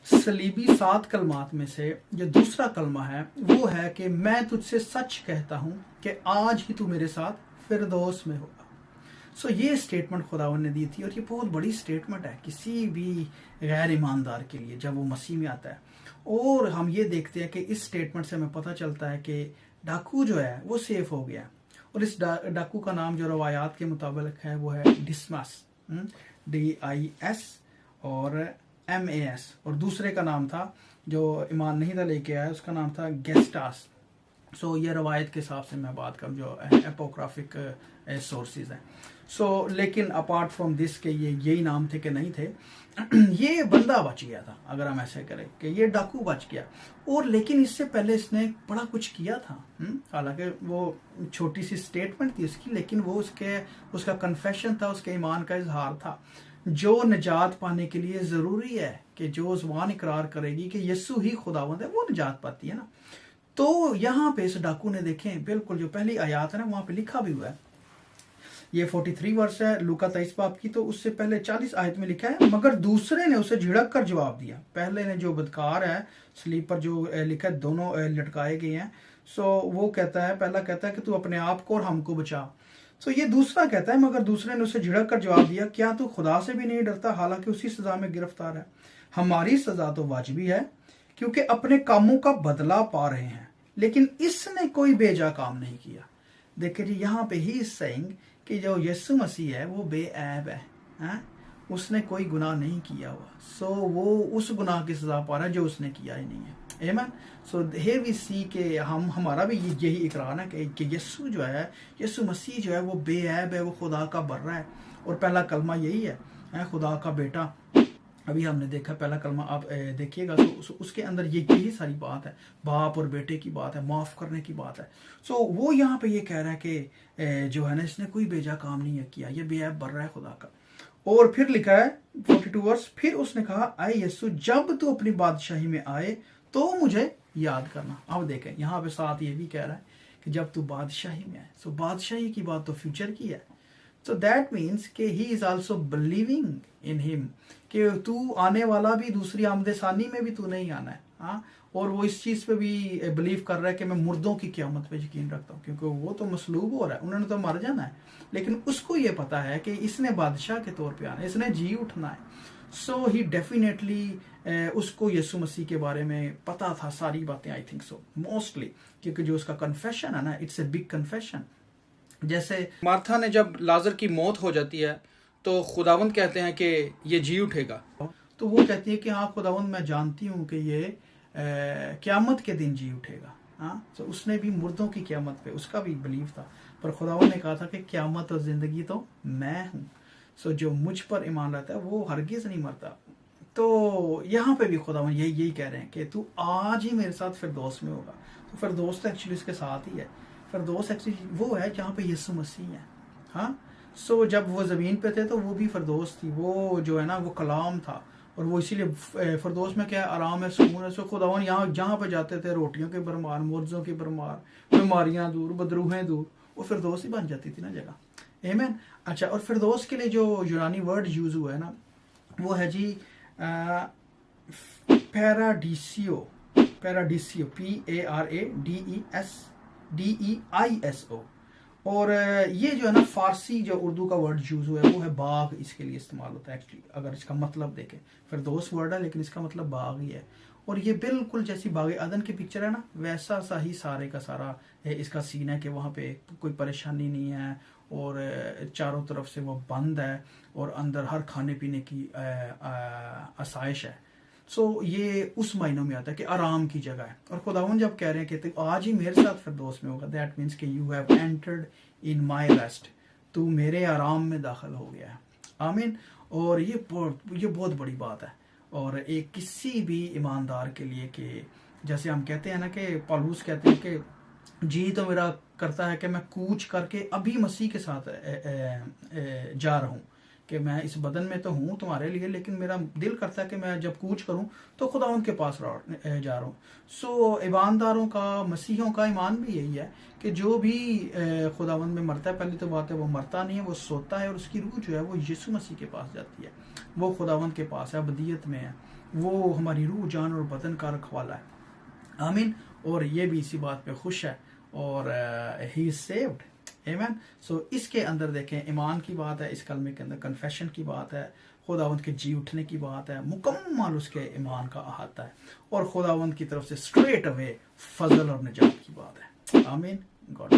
सलीबी 7 कलमात में से जो दूसरा कलमा है वो है कि मैं तुझसे सच कहता हूं कि आज ही तू मेरे साथ फिरदौस में होगा। सो ये स्टेटमेंट खुदावन ने दी थी और ये बहुत बड़ी स्टेटमेंट है किसी भी गैर ईमानदार के लिए जब वो मसीह में आता है। और हम ये देखते हैं कि इस स्टेटमेंट से हमें पता चलता है कि डाकू जो है वो सेफ हो गया। और इस डाकू का नाम जो रवायात के मुताबिक है वो है डिस्मस, DIS और MAS। और दूसरे का नाम था जो ईमान नहीं था लेके आया, उसका नाम था गेस्टास। सो ये रवायत के हिसाब से मैं बात करूँ जो एपोक्राफिक सोर्सेज हैं। सो लेकिन अपार्ट फ्रॉम दिस के ये यही नाम थे कि नहीं थे, ये बंदा बच गया था अगर हम ऐसे करें कि ये डाकू बच गया। और लेकिन इससे पहले इसने बड़ा कुछ किया था। हालांकि वो छोटी सी स्टेटमेंट थी उसकी, लेकिन वो उसका कन्फेशन था, उसके ईमान का इजहार था। जो निजात पाने के लिए जरूरी है कि जो ज़ुबान इकरार करेगी कि यीशु ही खुदावंद है वो निजात पाती है ना। तो यहाँ पे इस डाकू ने देखें बिल्कुल जो पहली आयत है ना वहां पे लिखा भी हुआ है, ये 43 वर्ष है लूका 23 बाब की, तो उससे पहले 40 आयत में लिखा है मगर दूसरे ने उसे झिड़क कर जवाब दिया। पहले ने जो बदकार है स्लीप पर जो लिखा है दोनों लटकाए गए हैं। सो वो कहता है, पहला कहता है कि तू अपने आप को और हमको बचा। सो ये दूसरा कहता है मगर दूसरे ने उसे झिड़क कर जवाब दिया क्या तू खुदा से भी नहीं डरता हालांकि उसी सजा में गिरफ्तार है। हमारी सजा तो वाजिबी है क्योंकि अपने कामों का बदला पा रहे हैं, लेकिन इसने कोई बेजा काम नहीं किया। देखिए जी यहाँ पे ही सेइंग कि जो यीशु मसीह है वो बेऐब है, उसने कोई गुनाह नहीं किया हुआ। सो वो उस गुनाह की सजा पा रहा है जो उसने किया ही नहीं है। आमीन। सो हियर वी सी के हमारा भी यही इकरार है कि यीशु जो है, यीशु मसीह जो है वो बेऐब है, वो खुदा का बर्रा है। और पहला कलमा यही है खुदा का बेटा। अभी हमने देखा पहला कलमा, आप देखिएगा तो उसके अंदर यही सारी बात है, बाप और बेटे की बात है, माफ करने की बात है। सो वो यहाँ पे ये कह रहा है कि जो है ना इसने कोई बेजा काम नहीं किया, ये बेऐब बर्रा है खुदा का। और फिर लिखा है 42 वर्ष, फिर उसने कहा आए यीशु जब तू अपनी बादशाही में आए तो मुझे याद करना। अब देखें यहाँ पे साथ ये भी कह रहा है कि जब तू बादशाही में आए। सो बादशाही की बात तो फ्यूचर की है। सो दैट मीन्स कि he is also believing in him कि तू आने वाला भी दूसरी आमदसानी में भी तू नहीं आना है। हाँ, और वो इस चीज पे भी बिलीव कर रहा है कि मैं मुर्दों की क़यामत पे यकीन रखता हूँ क्योंकि वो तो मसलूब हो रहा है, उन्होंने तो मर जाना है, लेकिन उसको ये पता है कि इसने बादशाह के तौर पे आना है, इसने जी उठना है। सो ही डेफिनेटली उसको यीशु मसीह के बारे में पता था सारी बातें, आई थिंक सो मोस्टली, क्योंकि जो उसका कन्फेशन है ना इट्स ए बिग कन्फेशन। जैसे मार्था ने जब लाजर की मौत हो जाती है तो खुदावंद कहते हैं कि ये जी उठेगा, तो वो कहती है कि हाँ खुदावंद मैं जानती हूँ कि ये क़यामत के दिन जी उठेगा। हाँ, तो उसने भी मुर्दों की क़यामत पे उसका भी बिलीव था, पर खुदावंद ने कहा था कि क़यामत और ज़िंदगी तो मैं हूँ। सो जो मुझ पर ईमान रहता है वो हरगिज़ नहीं मरता। तो यहाँ पे भी खुदावंद यही कह रहे हैं कि तू आज ही मेरे साथ फिरदौस में होगा। तो फिरदौस तो एक्चुअली इसके साथ ही है, फिरदौस एक्चुअली वो है जहाँ पे यीशु मसीह है। हाँ, सो जब वो ज़मीन पे थे तो वो भी फिरदौस थी, वो जो है ना वो कलाम था, और वो इसीलिए फिरदौस में क्या है, आराम है, सुकून है। सो खुदावन यहाँ जहाँ पे जाते थे रोटियों के बरमार, मुर्जों की बरमार, बीमारियाँ दूर, बदरूहें दूर, वो फिरदौस ही बन जाती थी ना जगह। आमीन। अच्छा, और फिरदौस के लिए जो यूनानी वर्ड यूज़ हुआ है ना वो है जी पैराडीसियो, PARADEISO। और ये जो है ना फारसी जो उर्दू का वर्ड यूज हुआ है वो है बाग, इसके लिए इस्तेमाल होता है एक्चुअली। अगर इसका मतलब देखें, फिरदौस वर्ड है लेकिन इसका मतलब बाग ही है। और ये बिल्कुल जैसी बाग अदन की पिक्चर है ना वैसा सा ही सारे का सारा इसका सीन है कि वहाँ पे कोई परेशानी नहीं है और चारों तरफ से वो बंद है और अंदर हर खाने पीने की आसाइश है। सो ये उस मायनों में आता है कि आराम की जगह है। और खुदावन जब कह रहे हैं कि आज ही मेरे साथ फिरदौस में होगा, दैट मीन्स कि you have entered in my rest, तू मेरे आराम में दाखिल हो गया है। आमीन। और ये बहुत बड़ी बात है, और एक किसी भी ईमानदार के लिए कि जैसे हम कहते हैं ना कि पौलुस कहते हैं कि जी तो मेरा करता है कि मैं कूच करके अभी मसीह के साथ जा रहा हूँ, कि मैं इस बदन में तो हूँ तुम्हारे लिए, लेकिन मेरा दिल करता है कि मैं जब कूच करूँ तो खुदा उनके पास जा रहा हूँ। सो ईमानदारों का, मसीहों का ईमान भी यही है कि जो भी खुदावंद में मरता है, पहली तो बात है वो मरता नहीं है, वो सोता है, और उसकी रूह जो है वो यीशु मसीह के पास जाती है, वो खुदावंद के पास है, अबदियत में है। वो हमारी रूह, जान और बदन का रखवाला है। आमीन। और ये भी इसी बात पे खुश है और ही इज सेव्ड। आमीन। सो इसके अंदर देखें ईमान की बात है, इस कलमे के अंदर कन्फेशन की बात है, खुदावंद के जी उठने की बात है, मुकम्मल उसके ईमान का अहाता है और खुदावंद की तरफ से स्ट्रेट अवे फजल और निजात की बात है। आमीन। गॉड